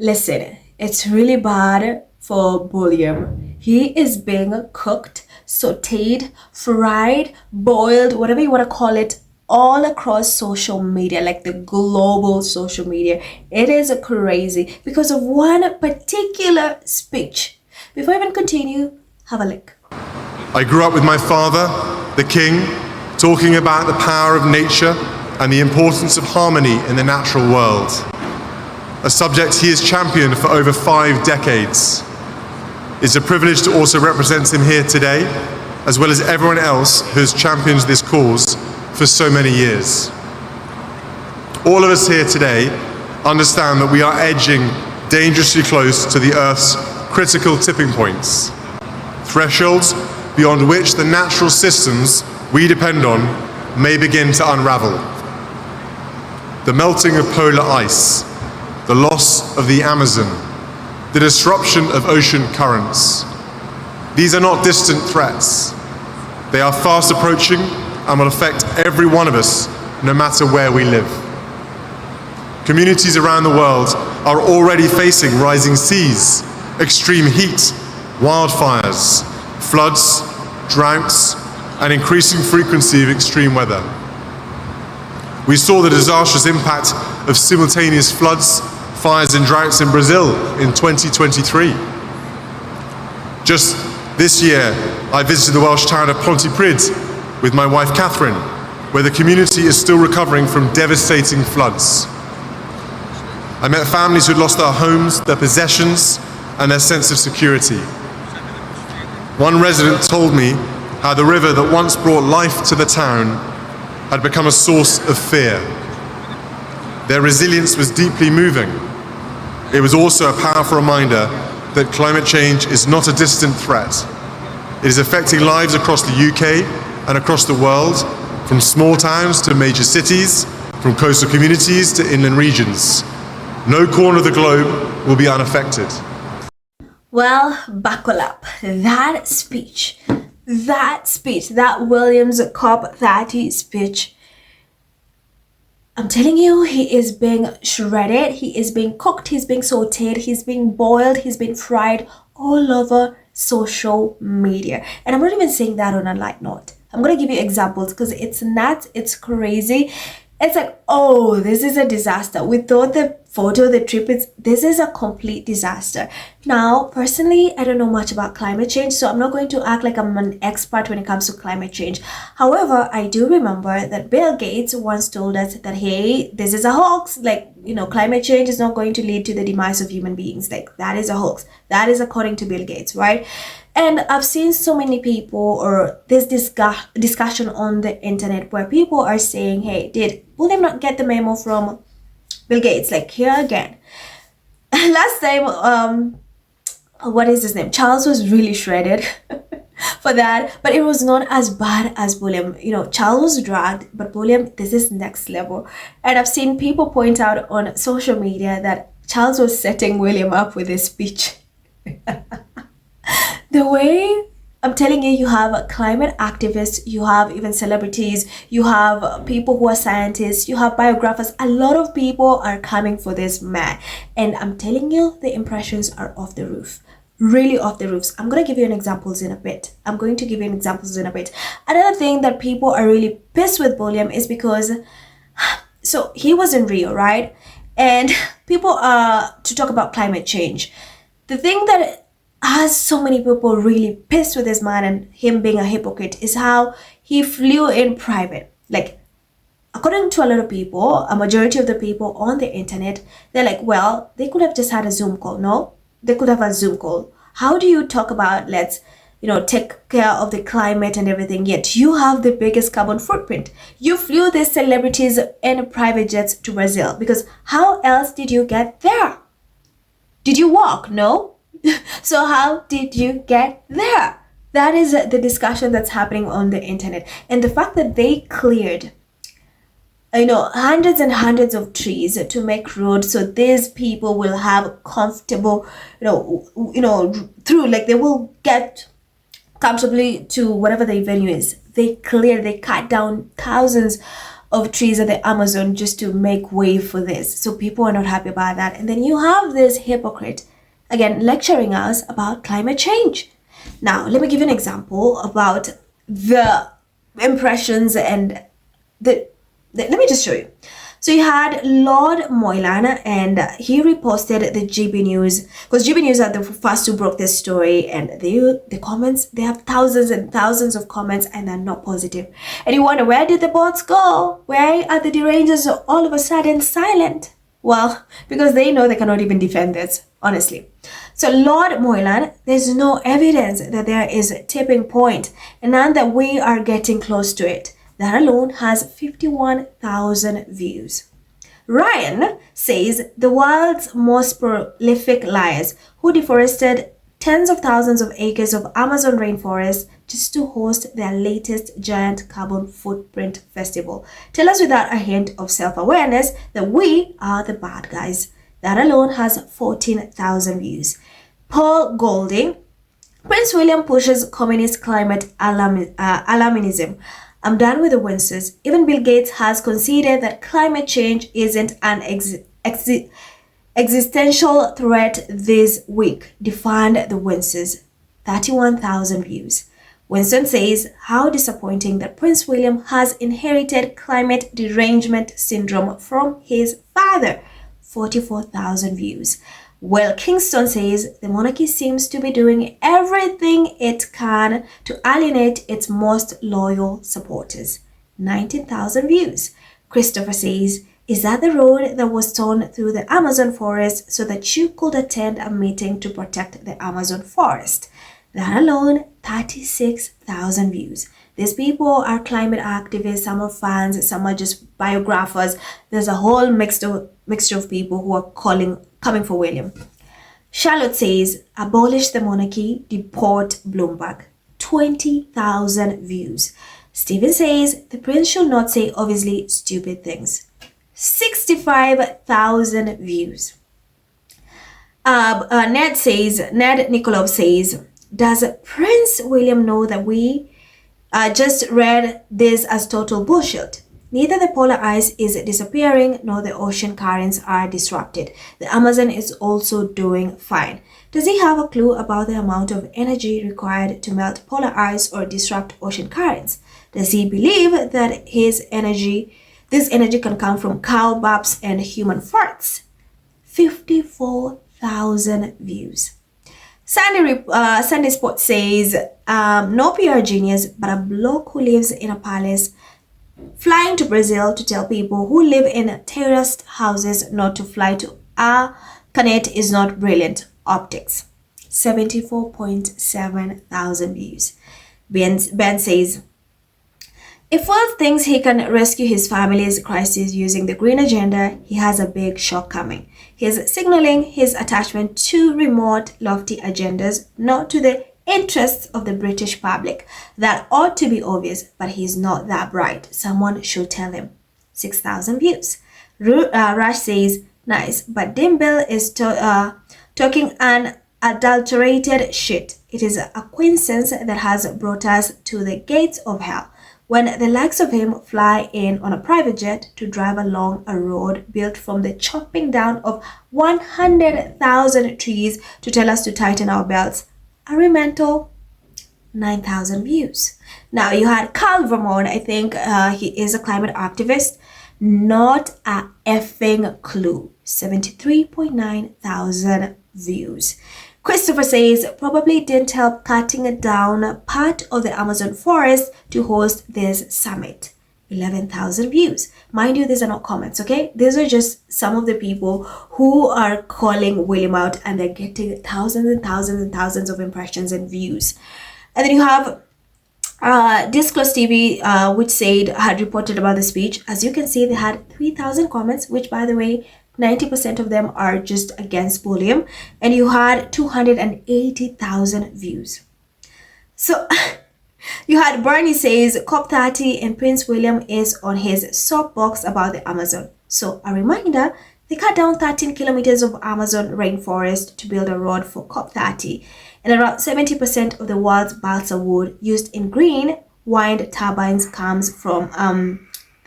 Listen, it's really bad for William. He is being cooked, sauteed, fried, boiled, whatever you want to call it, all across social media, like the global social media. It is crazy because of one particular speech. Before I even continue, have a look. I grew up with my father, the king, talking about the power of nature and the importance of harmony in the natural world, a subject he has championed for over 5 decades. It's a privilege to also represent him here today, as well as everyone else who has championed this cause for so many years. All of us here today understand that we are edging dangerously close to the Earth's critical tipping points, thresholds beyond which the natural systems we depend on may begin to unravel. The melting of polar ice, the loss of the Amazon, the disruption of ocean currents. These are not distant threats. They are fast approaching and will affect every one of us, no matter where we live. Communities around the world are already facing rising seas, extreme heat, wildfires, floods, droughts, and increasing frequency of extreme weather. We saw the disastrous impact of simultaneous floods, fires and droughts in Brazil in 2023. Just this year, I visited the Welsh town of Pontypridd with my wife Catherine, where the community is still recovering from devastating floods. I met families who'd lost their homes, their possessions, and their sense of security. One resident told me how the river that once brought life to the town had become a source of fear. Their resilience was deeply moving. It was also a powerful reminder that climate change is not a distant threat. It is affecting lives across the UK and across the world, from small towns to major cities, from coastal communities to inland regions. No corner of the globe will be unaffected. Well, buckle up. That speech, that Williams COP30 speech, I'm telling you, he is being shredded, he is being cooked, he's being sauteed, he's being boiled, he's being fried all over social media. And I'm not even saying that on a light note. I'm going to give you examples because it's nuts, it's crazy. It's like, oh, this is a disaster. We thought the photo, the trip, this is a complete disaster. Now, personally, I don't know much about climate change, so I'm not going to act like I'm an expert when it comes to climate change. However, I do remember that Bill Gates once told us that, hey, this is a hoax. Like, climate change is not going to lead to the demise of human beings. Like, that is a hoax. That is according to Bill Gates, right? And I've seen so many people, or this discussion on the internet where people are saying, hey, did William not get the memo from Bill Gates? Like, here again. Last time, what is his name? Charles was really shredded for that, but it was not as bad as William. Charles was dragged, but William, this is next level. And I've seen people point out on social media that Charles was setting William up with his speech. The way, I'm telling you, you have climate activists, you have even celebrities, you have people who are scientists, you have biographers. A lot of people are coming for this man. And I'm telling you, the impressions are off the roof. Really off the roofs. I'm going to give you examples in a bit. Another thing that people are really pissed with William is because, so he was in Rio, right? And people are to talk about climate change. The thing that has so many people really pissed with this man and him being a hypocrite is how he flew in private. Like, according to a lot of people, a majority of the people on the internet, they're like, well, they could have just had a Zoom call. No, they could have a Zoom call. How do you talk about let's take care of the climate and everything, yet you have the biggest carbon footprint? You flew these celebrities in private jets to Brazil, because how else did you get there? Did you walk? No. So how did you get there? That is the discussion that's happening on the internet. And the fact that they cleared hundreds and hundreds of trees to make roads so these people will have comfortable through, like, they will get comfortably to whatever the venue is. They cut down thousands of trees at the Amazon just to make way for this. So people are not happy about that. And then you have this hypocrite, again, lecturing us about climate change. Now, let me give you an example about the impressions and let me just show you. So you had Lord Moylan, and he reposted the GB News, because GB News are the first who broke this story, and the comments, they have thousands and thousands of comments, and they're not positive. And you wonder, where did the bots go? Why are the derangers all of a sudden silent? Well, because they know they cannot even defend this, honestly. So Lord Moylan, there's no evidence that there is a tipping point, and none that we are getting close to it. That alone has 51,000 views. Ryan says the world's most prolific liars who deforested tens of thousands of acres of Amazon rainforest just to host their latest giant carbon footprint festival tell us without a hint of self-awareness that we are the bad guys. That alone has 14,000 views. Paul Golding, Prince William pushes communist climate alarmism. I'm done with the winces. Even Bill Gates has conceded that climate change isn't an existential threat this week. Defined the winces. 31,000 views. Winston says how disappointing that Prince William has inherited climate derangement syndrome from his father. 44,000 views. Well, Kingston says the monarchy seems to be doing everything it can to alienate its most loyal supporters. 19,000 views. Christopher says, is that the road that was torn through the Amazon forest so that you could attend a meeting to protect the Amazon forest? That alone, 36,000 views. These people are climate activists, some are fans, some are just biographers. There's a whole mixture of people who are coming for William. Charlotte says, abolish the monarchy, deport Bloomberg. 20,000 views. Stephen says, the prince should not say obviously stupid things. 65,000 views. Ned Nikolov says, does Prince William know that we just read this as total bullshit? Neither the polar ice is disappearing nor the ocean currents are disrupted. The Amazon is also doing fine. Does he have a clue about the amount of energy required to melt polar ice or disrupt ocean currents? Does he believe that this energy can come from cow burps and human farts? 54,000 views. Sunday Sport says, no PR genius, but a bloke who lives in a palace flying to Brazil to tell people who live in terraced houses not to fly to Canet is not brilliant optics. 74.7 thousand views. Ben says, if Will thinks he can rescue his family's crisis using the green agenda, he has a big shock coming. He's signaling his attachment to remote, lofty agendas, not to the interests of the British public. That ought to be obvious, but he's not that bright. Someone should tell him. 6,000 views. Rush says, nice, but Dimble is talking unadulterated shit. It is a coincidence that has brought us to the gates of hell. When the likes of him fly in on a private jet to drive along a road built from the chopping down of 100,000 trees to tell us to tighten our belts. Are we mental? 9,000 views. Now you had Carl Vermont, I think he is a climate activist. Not a effing clue. 73.9 thousand views. Christopher says probably didn't help cutting down part of the Amazon forest to host this summit. 11,000 views. Mind you, these are not comments, okay? These are just some of the people who are calling William out, and they're getting thousands and thousands and thousands of impressions and views. And then you have Disclose TV, which had reported about the speech. As you can see, they had 3,000 comments, which, by the way, 90% of them are just against William, and you had 280,000 views. So you had Bernie says COP30 and Prince William is on his soapbox about the Amazon. So a reminder, they cut down 13 kilometers of Amazon rainforest to build a road for COP30, and around 70% of the world's balsa wood used in green wind turbines comes from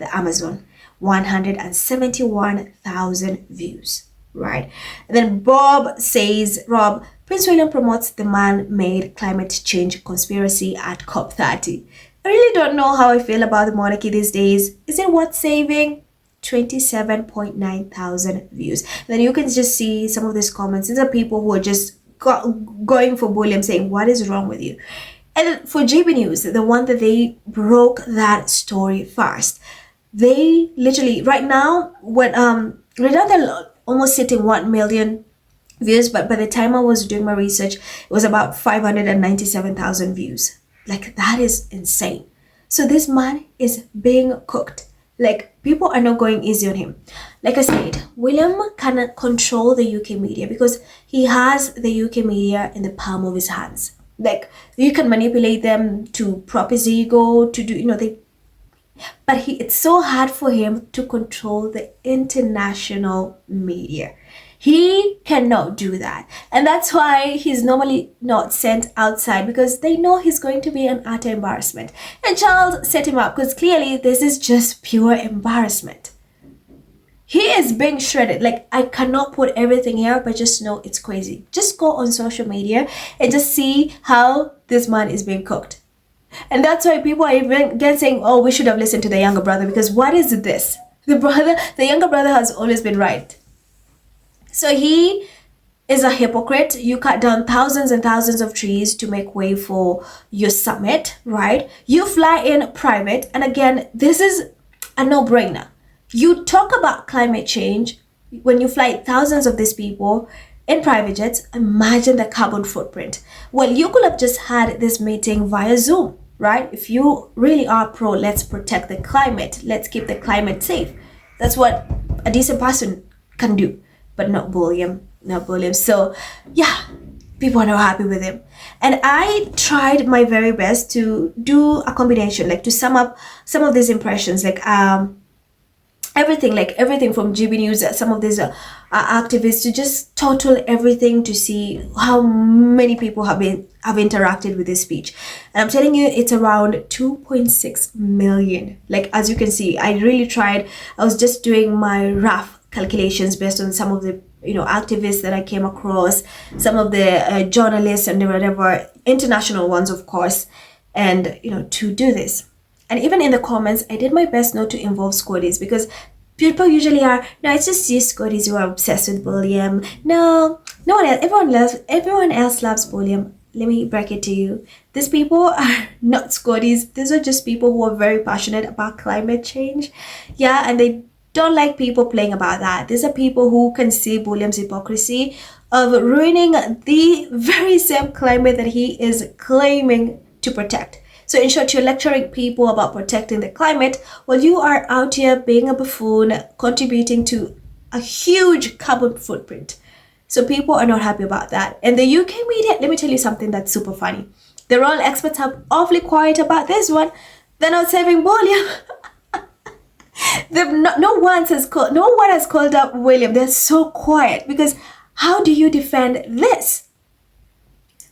the Amazon, 171,000 views, right? And then Rob, Prince William promotes the man-made climate change conspiracy at COP30. I really don't know how I feel about the monarchy these days. Is it worth saving? 27.9 thousand views. Then you can just see some of these comments. These are people who are just going for William, saying, what is wrong with you? And for GB News, the one that they broke that story first, they literally right now, when right now they're almost hitting 1 million views, but by the time I was doing my research, it was about 597,000 views. Like, that is insane. So this man is being cooked. Like, people are not going easy on him. Like I said, William cannot control the UK media because he has the UK media in the palm of his hands. Like, you can manipulate them to prop his ego, to do, but it's so hard for him to control the international media. He cannot do that. And that's why he's normally not sent outside, because they know he's going to be an utter embarrassment. And Charles set him up because clearly this is just pure embarrassment. He is being shredded. Like, I cannot put everything here, but just know it's crazy. Just go on social media and just see how this man is being cooked. And that's why people are even again saying, oh, we should have listened to the younger brother, because what is this? The younger brother has always been right. So he is a hypocrite. You cut down thousands and thousands of trees to make way for your summit, right? You fly in private. And again, this is a no-brainer. You talk about climate change when you fly thousands of these people in private jets. Imagine the carbon footprint. Well, you could have just had this meeting via Zoom, right? If you really are pro, let's protect the climate. Let's keep the climate safe. That's what a decent person can do. But not William. So yeah, people are not happy with him. And I tried my very best to do a combination, like to sum up some of these impressions, like everything from GB News, some of these activists, to just total everything to see how many people have interacted with this speech. And I'm telling you, it's around 2.6 million. Like, as you can see, I really tried. I was just doing my rough calculations based on some of the activists that I came across, some of the journalists and whatever, international ones, of course, and to do this. And even in the comments, I did my best not to involve Scotties, because people usually are, no, it's just you Scotties who are obsessed with William. No one else, everyone else loves William. Let me break it to you. These people are not Scotties. These are just people who are very passionate about climate change. Yeah, and they don't like people playing about that. These are people who can see William's hypocrisy of ruining the very same climate that he is claiming to protect. So in short, you're lecturing people about protecting the climate while you are out here being a buffoon, contributing to a huge carbon footprint. So people are not happy about that. And the UK media, let me tell you something that's super funny. The royal experts are awfully quiet about this one. They're not saving William. No one has called up William. They're so quiet, because how do you defend this?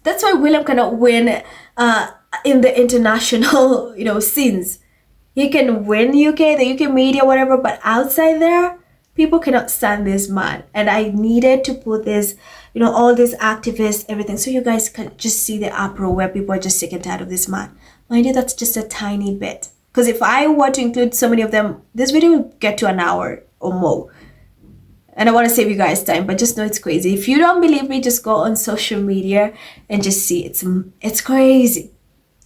That's why William cannot win in the international scenes. He can win the UK media, whatever, but outside there, people cannot stand this man. And I needed to put this, all these activists, everything, so you guys can just see the uproar where people are just sick and tired of this man. Mind you, that's just a tiny bit. Because if I were to include so many of them, this video will get to an hour or more. And I want to save you guys time, but just know it's crazy. If you don't believe me, just go on social media and just see. It's crazy.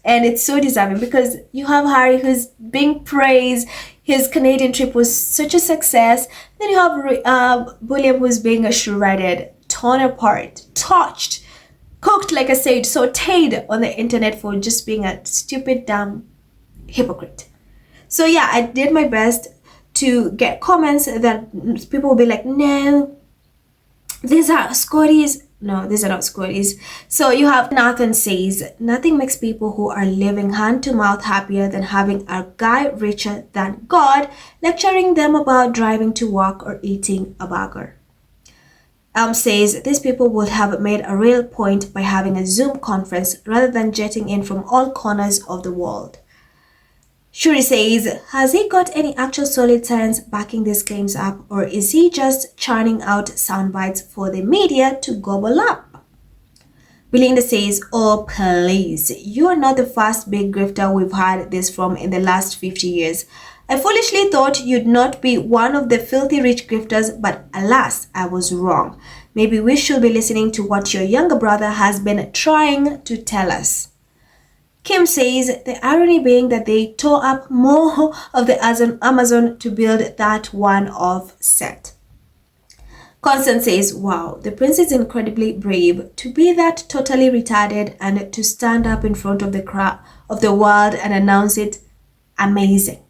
And it's so deserving, because you have Harry, who's being praised. His Canadian trip was such a success. Then you have William, who's being shredded, torn apart, touched, cooked, like I said, sauteed on the internet for just being a stupid, dumb hypocrite. So yeah, I did my best to get comments that people will be like, no, these are Scotties. No, these are not Scotties. So you have Nathan says, nothing makes people who are living hand to mouth happier than having a guy richer than God lecturing them about driving to work or eating a burger. Says these people would have made a real point by having a Zoom conference rather than jetting in from all corners of the world. Shuri says, has he got any actual solid science backing these claims up, or is he just churning out sound bites for the media to gobble up? Belinda says, oh please, you are not the first big grifter we've had this from in the last 50 years. I foolishly thought you'd not be one of the filthy rich grifters, but alas, I was wrong. Maybe we should be listening to what your younger brother has been trying to tell us. Kim says, the irony being that they tore up more of the Amazon to build that one-off set. Constance says, wow, the prince is incredibly brave to be that totally retarded and to stand up in front of the crowd of the world and announce it. Amazing.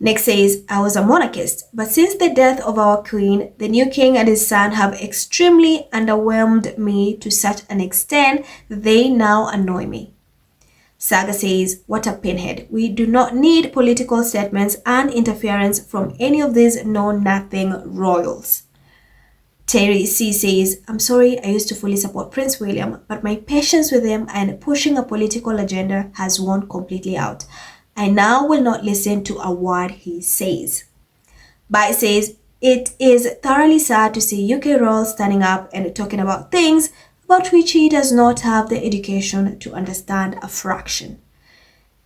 Nick says, I was a monarchist, but since the death of our queen, the new king and his son have extremely underwhelmed me to such an extent that they now annoy me. Saga says, what a pinhead. We do not need political statements and interference from any of these know-nothing royals. Terry C says, I'm sorry, I used to fully support Prince William, but my patience with him and pushing a political agenda has worn completely out. I now will not listen to a word he says. Bai says, it is thoroughly sad to see UK royals standing up and talking about things about which he does not have the education to understand a fraction.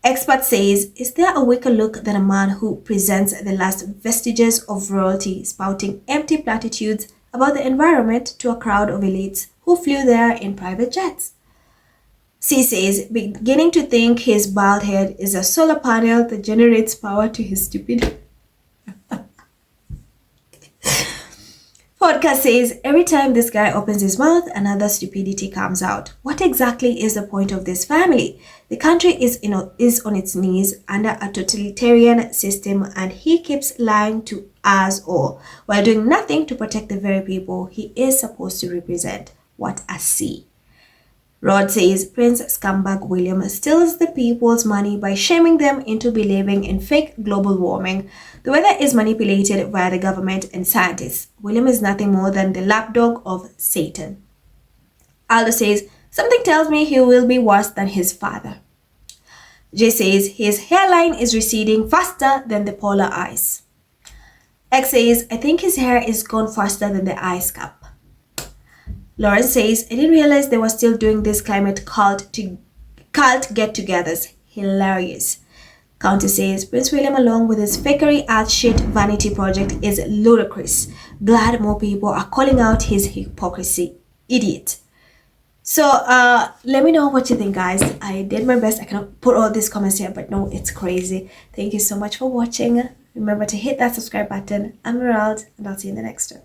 Expert says, is there a weaker look than a man who presents the last vestiges of royalty spouting empty platitudes about the environment to a crowd of elites who flew there in private jets? C says, beginning to think his bald head is a solar panel that generates power to his stupidity. Podcast says, every time this guy opens his mouth, another stupidity comes out. What exactly is the point of this family? The country is on its knees under a totalitarian system, and he keeps lying to us all while doing nothing to protect the very people he is supposed to represent. What a C. Rod says, Prince Scumbag William steals the people's money by shaming them into believing in fake global warming. The weather is manipulated via the government and scientists. William is nothing more than the lapdog of Satan. Aldo says, something tells me he will be worse than his father. Jay says, his hairline is receding faster than the polar ice. X says, I think his hair is gone faster than the ice cap. Lauren says, I didn't realize they were still doing this climate cult get-togethers. Hilarious. Countess says, Prince William along with his fakery ass shit vanity project is ludicrous. Glad more people are calling out his hypocrisy. Idiot. So let me know what you think, guys. I did my best. I cannot put all these comments here, but no, it's crazy. Thank you so much for watching. Remember to hit that subscribe button. I'm Merald, and I'll see you in the next one.